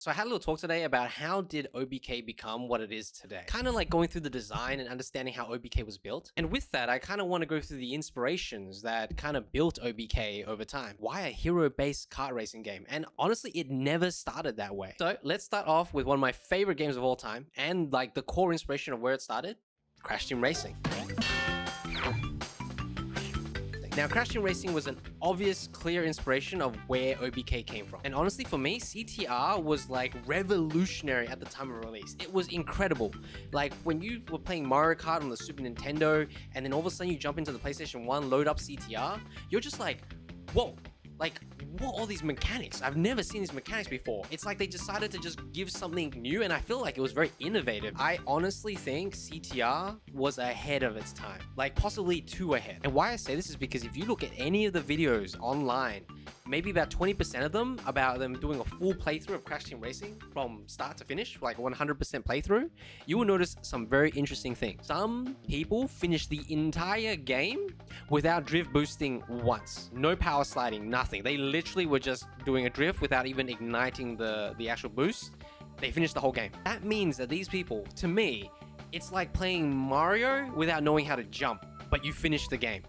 So I had a little talk today about how did OBK become what it is today. Kind of like going through the design and understanding how OBK was built. And with that, I kind of want to go through the inspirations that kind of built OBK over time. Why a hero-based kart racing game? And honestly, it never started that way. So let's start off with one of my favorite games of all time and like the core inspiration of where it started, Crash Team Racing. Now, Crash Team Racing was an obvious, clear inspiration of where OBK came from. And honestly, for me, CTR was like revolutionary at the time of release. It was incredible. Like when you were playing Mario Kart on the Super Nintendo, and then all of a sudden you jump into the PlayStation 1, load up CTR, you're just like, whoa. Like, what are all these mechanics? I've never seen these mechanics before. It's like they decided to just give something new, and I feel like it was very innovative. I honestly think CTR was ahead of its time, like possibly too ahead. And why I say this is because if you look at any of the videos online, maybe about 20% of them about them doing a full playthrough of Crash Team Racing from start to finish, like 100% playthrough, you will notice some very interesting things. Some people finish the entire game without drift boosting once. No power sliding, nothing. They literally were just doing a drift without even igniting the actual boost. They finished the whole game. That means that these people, to me, it's like playing Mario without knowing how to jump, but you finished the game.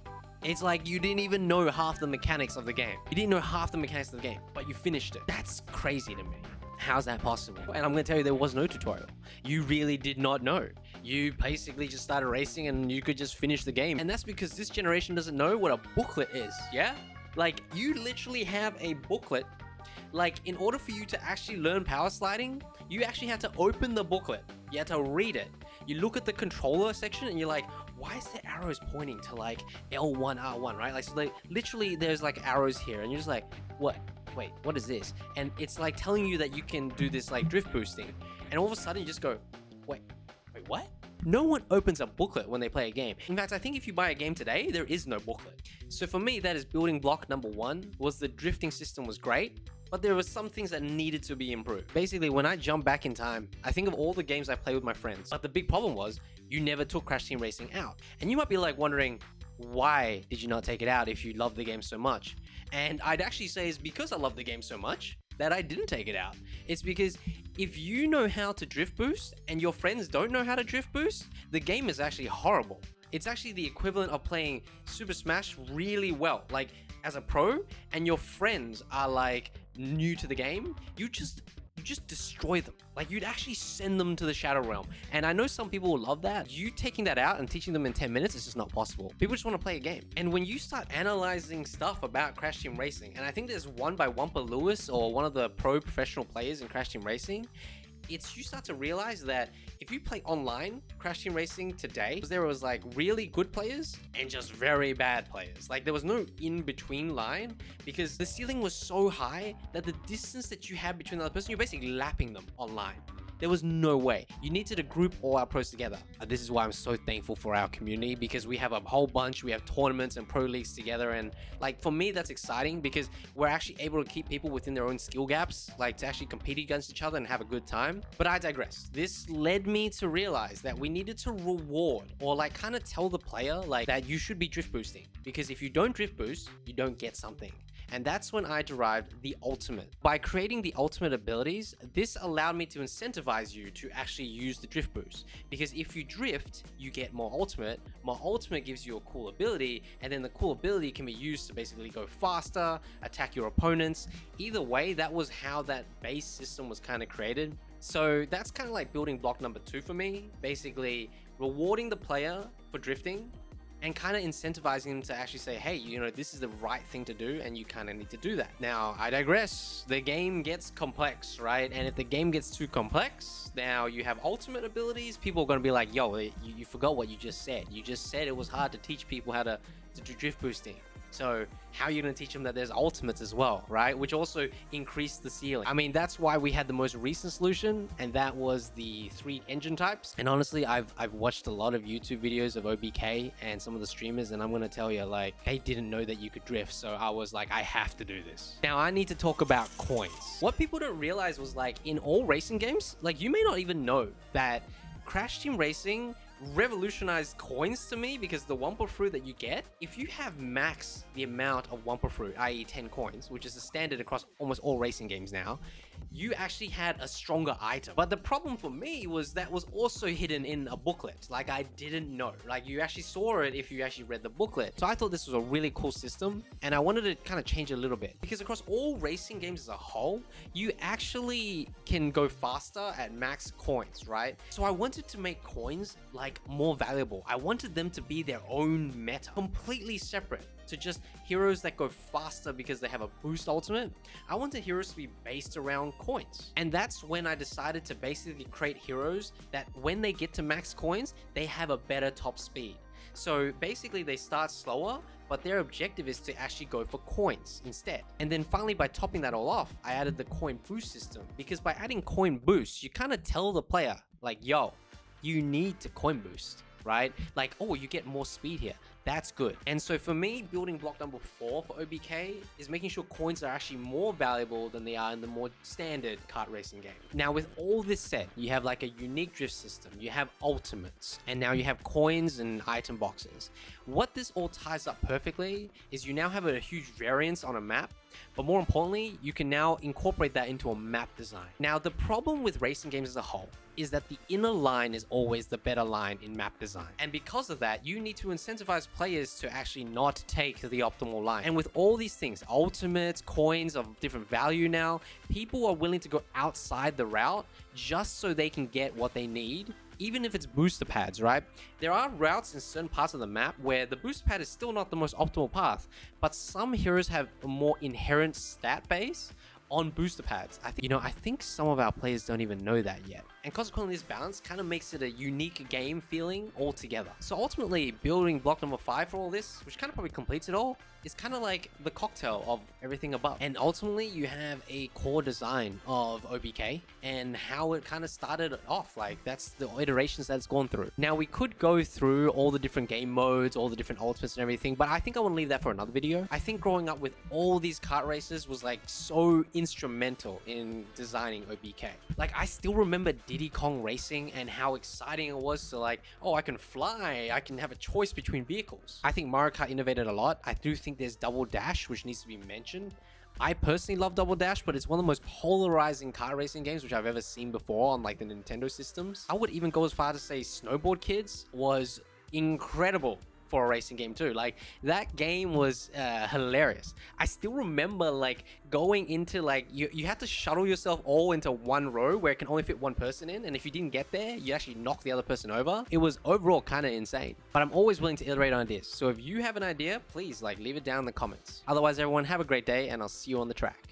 It's like you didn't even know half the mechanics of the game. You didn't know half the mechanics of the game, but you finished it. That's crazy to me. How's that possible? And I'm gonna tell you, there was no tutorial. You really did not know. You basically just started racing and you could just finish the game. And that's because this generation doesn't know what a booklet is, yeah? Like, you literally have a booklet. Like, in order for you to actually learn power sliding, you actually had to open the booklet. You had to read it. You look at the controller section and you're like, why is the arrows pointing to like L1, R1, right? Like, so like literally there's like arrows here and you're just like, what? Wait, what is this? And it's like telling you that you can do this like drift boosting. And all of a sudden you just go, wait, what? No one opens a booklet when they play a game. In fact, I think if you buy a game today, there is no booklet. So for me, that is building block number one, was the drifting system was great, but there were some things that needed to be improved. Basically, when I jump back in time, I think of all the games I play with my friends. But the big problem was, you never took Crash Team Racing out. And you might be like wondering, why did you not take it out if you love the game so much? And I'd actually say it's because I love the game so much that I didn't take it out. It's because if you know how to drift boost and your friends don't know how to drift boost, the game is actually horrible. It's actually the equivalent of playing Super Smash really well, like as a pro, and your friends are like new to the game. You just destroy them. Like, you'd actually send them to the Shadow Realm. And I know some people will love that. You taking that out and teaching them in 10 minutes is just not possible. People just want to play a game. And when you start analyzing stuff about Crash Team Racing, and I think there's one by Wumpa Lewis, or one of the pro professional players in Crash Team Racing, you start to realize that if you play online Crash Team Racing today, there was like really good players and just very bad players. Like, there was no in-between line because the ceiling was so high that the distance that you had between the other person, you're basically lapping them online. There was no way. You needed to group all our pros together. This is why I'm so thankful for our community, because we have a whole bunch. We have tournaments and pro leagues together, and like, for me, that's exciting because we're actually able to keep people within their own skill gaps, like to actually compete against each other and have a good time. But I digress. This led me to realize that we needed to reward, or like kind of tell the player like that you should be drift boosting, because if you don't drift boost, you don't get something. And that's when I derived the ultimate. By creating the ultimate abilities, this allowed me to incentivize you to actually use the drift boost. Because if you drift, you get more ultimate. More ultimate gives you a cool ability, and then the cool ability can be used to basically go faster, attack your opponents. Either way, that was how that base system was kind of created. So that's kind of like building block number two for me. Basically, rewarding the player for drifting, and kind of incentivizing them to actually say, hey, you know, this is the right thing to do, and you kind of need to do that. Now, I digress. The game gets complex, right? And if the game gets too complex, now you have ultimate abilities, people are going to be like, yo, you forgot what you just said. You just said it was hard to teach people how to do drift boosting. So how are you going to teach them that there's ultimates as well, right? Which also increase the ceiling. I mean, that's why we had the most recent solution, and that was the 3 engine types. And honestly, I've watched a lot of YouTube videos of OBK and some of the streamers, and I'm going to tell you, like, they didn't know that you could drift. So I was like, I have to do this. Now I need to talk about coins. What people don't realize was, like, in all racing games, like, you may not even know that Crash Team Racing revolutionized coins to me, because the Wumpa fruit that you get, if you have max the amount of Wumpa fruit, i.e. 10 coins, which is the standard across almost all racing games now, you actually had a stronger item. But the problem for me was that was also hidden in a booklet. Like, I didn't know. Like, you actually saw it if you actually read the booklet. So I thought this was a really cool system, and I wanted to kind of change it a little bit, because across all racing games as a whole, you actually can go faster at max coins, right? So I wanted to make coins like more valuable. I wanted them to be their own meta, completely separate to just heroes that go faster because they have a boost ultimate. I wanted heroes to be based around coins. And that's when I decided to basically create heroes that when they get to max coins, they have a better top speed. So basically they start slower, but their objective is to actually go for coins instead. And then finally, by topping that all off, I added the coin boost system, because by adding coin boost, you kind of tell the player like, yo, you need to coin boost, right? Like, oh, you get more speed here. That's good. And so for me, building block number 4 for OBK is making sure coins are actually more valuable than they are in the more standard kart racing game. Now, with all this said, you have like a unique drift system, you have ultimates, and now you have coins and item boxes. What this all ties up perfectly is you now have a huge variance on a map, but more importantly, you can now incorporate that into a map design. Now, the problem with racing games as a whole is that the inner line is always the better line in map design. And because of that, you need to incentivize players to actually not take the optimal line. And with all these things, ultimates, coins of different value now, people are willing to go outside the route just so they can get what they need, even if it's booster pads, right? There are routes in certain parts of the map where the booster pad is still not the most optimal path, but some heroes have a more inherent stat base on booster pads. I think some of our players don't even know that yet. And consequently, this balance kind of makes it a unique game feeling altogether. So ultimately, building block number 5 for all this, which kind of probably completes it all, is kind of like the cocktail of everything above. And ultimately, you have a core design of OBK and how it kind of started off. Like, that's the iterations that it's gone through. Now, we could go through all the different game modes, all the different ultimates and everything, but I think I want to leave that for another video. I think growing up with all these kart races was like so instrumental in designing OBK. Like, I still remember Diddy Kong Racing and how exciting it was to like, oh, I can fly, I can have a choice between vehicles. I think Mario Kart innovated a lot. I do think there's Double Dash, which needs to be mentioned. I personally love Double Dash, but it's one of the most polarizing car racing games which I've ever seen before on like the Nintendo systems. I would even go as far to say Snowboard Kids was incredible for a racing game too. Like, that game was hilarious. I still remember like going into like, you had to shuttle yourself all into one row where it can only fit one person in, and if you didn't get there, you actually knock the other person over. It was overall kind of insane, but I'm always willing to iterate on ideas. So if you have an idea, please like leave it down in the comments. Otherwise, everyone, have a great day, and I'll see you on the track.